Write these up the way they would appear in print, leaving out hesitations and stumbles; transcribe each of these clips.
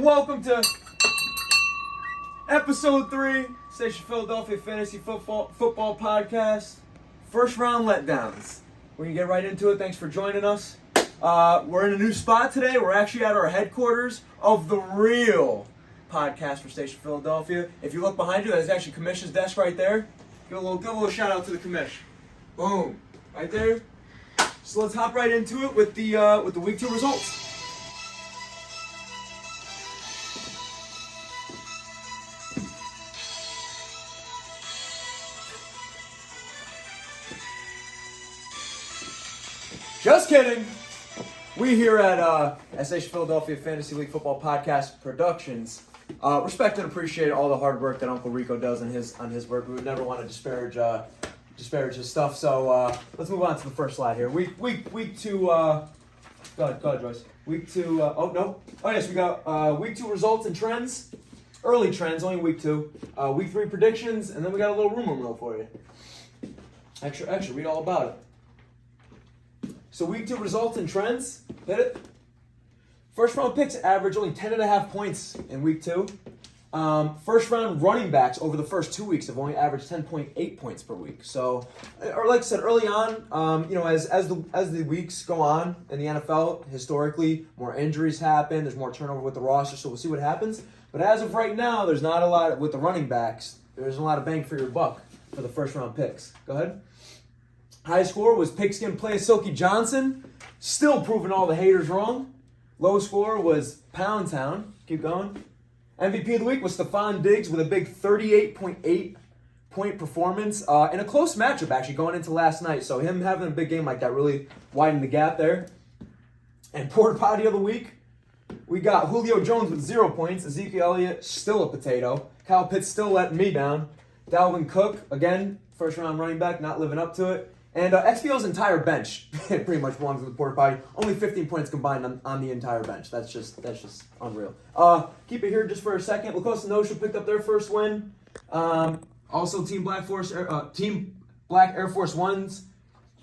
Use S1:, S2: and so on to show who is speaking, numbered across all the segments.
S1: welcome to episode 3, Station Philadelphia Fantasy Football Podcast. First round letdowns. We're going to get right into it. Thanks for joining us. We're in a new spot today. We're actually at our headquarters of the real podcast for Station Philadelphia. If you look behind you, that's actually Commission's desk right there. Give a little shout out to the Commish. Boom. Right there. So let's hop right into it with the week 2 results. Just kidding. We here at SH Philadelphia Fantasy League Football Podcast Productions respect and appreciate all the hard work that Uncle Rico does on his work. We would never want to disparage his stuff. So let's move on to the first slide here. Week 2. Go ahead, Joyce. Week 2. Yes, we got week 2 results and trends. Early trends, only week 2. Week 3 predictions, and then we got a little rumor mill for you. Extra, read all about it. So week 2 results and trends. Hit it. First round picks average only 10.5 points in week 2. First round running backs over the first 2 weeks have only averaged 10.8 points per week. So, or like I said early on, as the weeks go on in the NFL, historically more injuries happen. There's more turnover with the roster. So we'll see what happens. But as of right now, there's not a lot with the running backs. There's a lot of bang for your buck for the first round picks. Go ahead. High score was Pigskin Play Silky Johnson, still proving all the haters wrong. Low score was Pound Town. Keep going. MVP of the week was Stephon Diggs with a big 38.8 point performance in a close matchup actually going into last night. So him having a big game like that really widened the gap there. And Porta Potty of the week, we got Julio Jones with 0 points. Ezekiel Elliott, still a potato. Kyle Pitts still letting me down. Dalvin Cook, again, first round running back, not living up to it. And XPO's entire bench pretty much belongs to the Porta Potty. Only 15 points combined on the entire bench. That's just unreal. Keep it here just for a second. La Costa Nostra picked up their first win. Also, Team Black Air Force Ones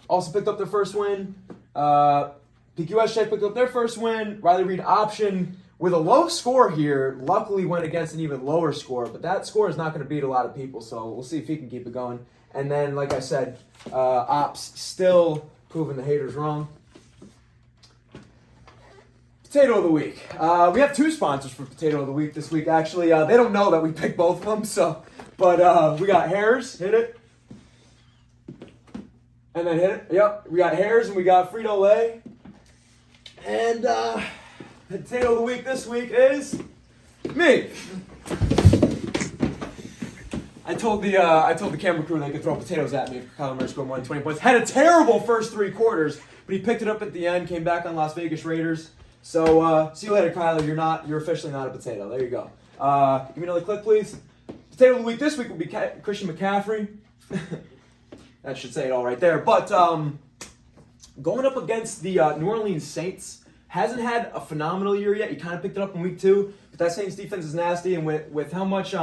S1: also picked up their first win. PQS Check picked up their first win. Riley Reid Option with a low score here. Luckily went against an even lower score, but that score is not going to beat a lot of people. So we'll see if he can keep it going. And then, like I said, Ops still proving the haters wrong. Potato of the week. We have 2 sponsors for Potato of the Week this week. Actually, they don't know that we picked both of them. But we got Hares. Hit it. And then hit it. Yep. We got Hares and we got Frito-Lay. And Potato of the Week this week is me. I told the camera crew they could throw potatoes at me if Kyler Murray scored more than 20 points. Had a terrible first 3 quarters, but he picked it up at the end, came back on Las Vegas Raiders. So see you later, Kyler. You're officially not a potato. There you go. Give me another click, please. Potato of the week this week will be Christian McCaffrey. That should say it all right there. But going up against the New Orleans Saints, hasn't had a phenomenal year yet. He kind of picked it up in week 2, but that Saints defense is nasty, and with how much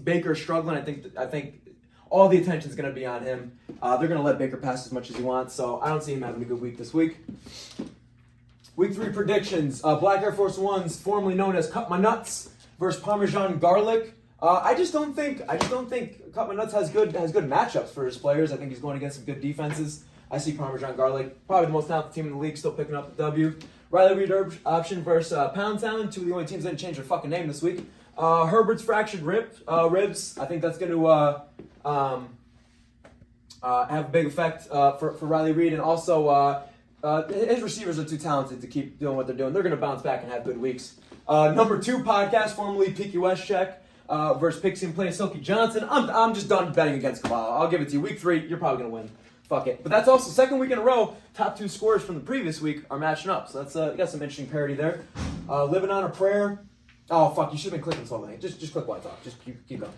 S1: Baker's struggling, I think all the attention is going to be on him. They're going to let Baker pass as much as he wants, so I don't see him having a good week this week. Week 3 predictions. Black Air Force Ones, formerly known as Cut My Nuts, versus Parmesan Garlic. I just don't think Cut My Nuts has good matchups for his players. I think he's going against some good defenses. I see Parmesan Garlic, probably the most talented team in the league, still picking up the W. Riley Reid Option versus Pound Town, 2 of the only teams that didn't change their fucking name this week. Herbert's fractured ribs. I think that's going to have a big effect for Riley Reid. And also, his receivers are too talented to keep doing what they're doing. They're going to bounce back and have good weeks. Number 2 podcast, formerly PQS Check, versus Pigskin Play Silky Johnson. I'm just done betting against Kabbalah. I'll give it to you. Week 3, you're probably going to win. Fuck it. But that's also second week in a row. Top 2 scores from the previous week are matching up. So that's you got some interesting parity there. Living on a Prayer. Oh, fuck, you should have been clicking this whole thing. Just click while I talk. Just keep going.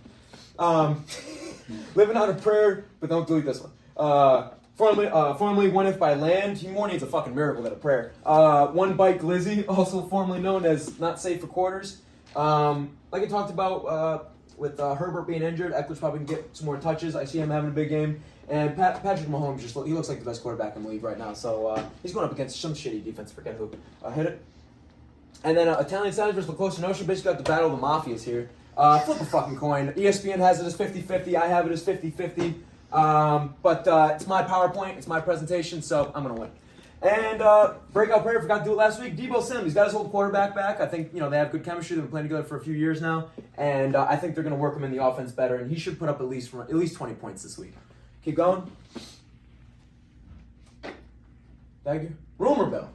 S1: Living on a Prayer, but don't delete this one. Formerly One If by Land. He more needs a fucking miracle than a prayer. One Bite Glizzy, also formerly known as Not Safe for Quarters. Like I talked about with Herbert being injured, Eckler's probably going to get some more touches. I see him having a big game. And Patrick Mahomes, he looks like the best quarterback in the league right now. So he's going up against some shitty defense. Forget who. Hit it. And then Italian Sounders versus La Cosa Nostra. Basically got the battle of the mafias here. Flip a fucking coin. ESPN has it as 50-50. I have it as 50-50. But it's my PowerPoint. It's my presentation, so I'm going to win. And breakout player, forgot to do it last week. Debo Sims, he's got his old quarterback back. I think they have good chemistry. They've been playing together for a few years now, and I think they're going to work him in the offense better. And he should put up at least 20 points this week. Keep going. Thank you. Rumor mill.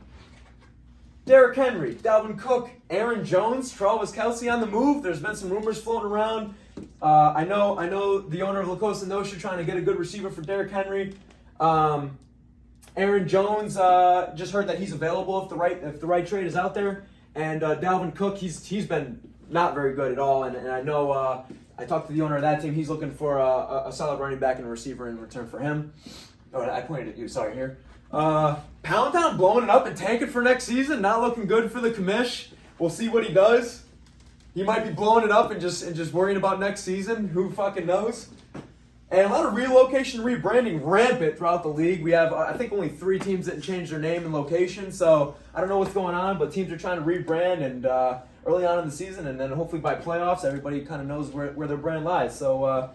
S1: Derrick Henry, Dalvin Cook, Aaron Jones, Travis Kelce on the move. There's been some rumors floating around. I know the owner of La Cosa Nostra trying to get a good receiver for Derrick Henry. Aaron Jones just heard that he's available if the right trade is out there, and Dalvin Cook he's been not very good at all, and I know I talked to the owner of that team. He's looking for a solid running back and a receiver in return for him. Oh, I pointed at you. Sorry here. Pound Town blowing it up and tanking for next season. Not looking good for the commish. We'll see what he does. He might be blowing it up and just worrying about next season. Who fucking knows? And a lot of relocation, rebranding rampant throughout the league. We have, I think, only 3 teams that changed their name and location. So I don't know what's going on, but teams are trying to rebrand and early on in the season, and then hopefully by playoffs, everybody kind of knows where their brand lies. So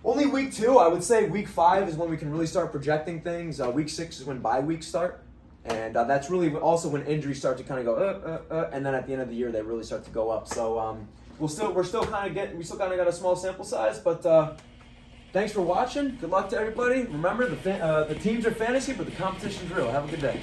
S1: only week 2. I would say week 5 is when we can really start projecting things. Week 6 is when bye weeks start. And that's really also when injuries start to kind of go, and then at the end of the year, they really start to go up. So we still kind of got a small sample size, but thanks for watching. Good luck to everybody. Remember, the teams are fantasy, but the competition's real. Have a good day.